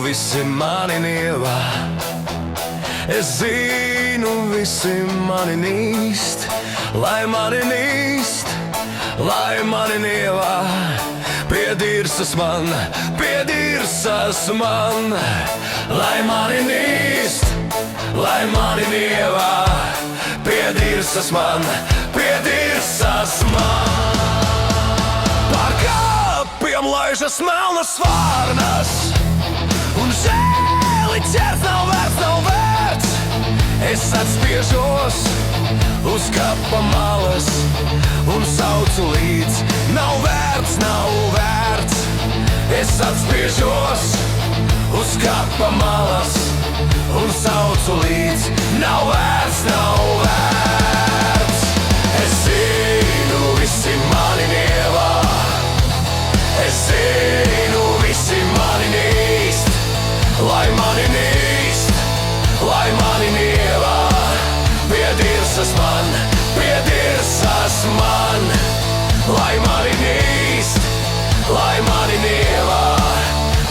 visi mani nievā. Es zinu, visi mani nīst, lai mani nīst, lai mani nievā. Pie dirsas man, pie dirsas man, lai mani nīst, lai mani nievā. Pie dirsas man, pie dirsas man. Pār kāpiem laižas melnas vārnas, un žēli ķers nav vērts, nav vērts. Es atspiežos uz kapa malas un saucu līdz. Nav vērts, nav vērts. Es atspiežos uz kapa malas un saucu līdz. Nav vērts, nav vērts. Es zinu, visi mani nievā. Es zinu, visi mani nīst, lai mani nīst, lai mani nievā. Pie dirsas man, pie dirsas man, lai mani nīst, lai mani nievā.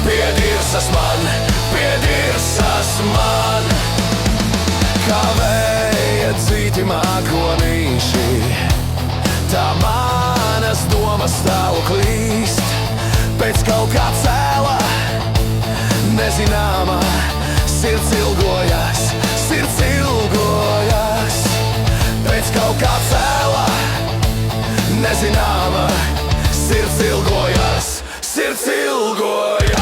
Pie dirsas man, pie dirsas man. Kā vēja citi mākonīši, tā manas domas stāvu klīst. Pēc kaut kā cēla, nezināma, sirds ilgojas, sirds ilgojas. Pēc kaut kā cēla, nezināma, sirds ilgojas, sirds ilgojas.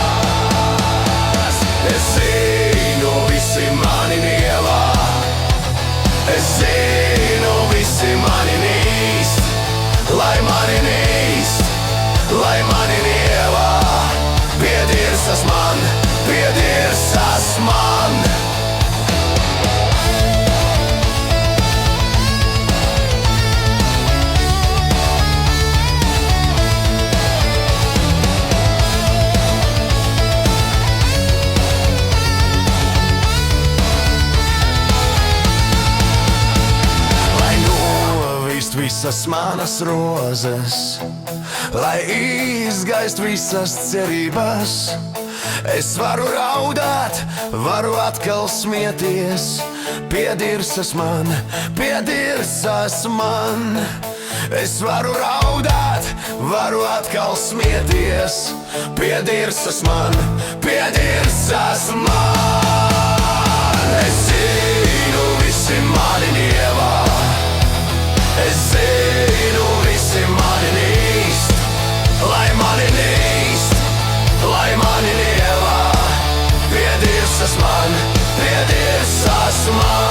Es zinu, visi mani nievā. Es zinu, visi mani nīst, lai mani nīst, lai mani nievā. Pie dirsas man, pie dirsas man. Visas manas rozes, lai izgaist visas cerības. Es varu raudāt, varu atkal smieties. Pie dirsas man, pie dirsas man. Es varu raudāt, varu atkal smieties. Pie dirsas man, pie dirsas man. Es zinu, visi mani nievā. Es zinu, visi mani nīst, lai mani nīst, lai mani nievā. Pie dirsas man, pie dirsas man.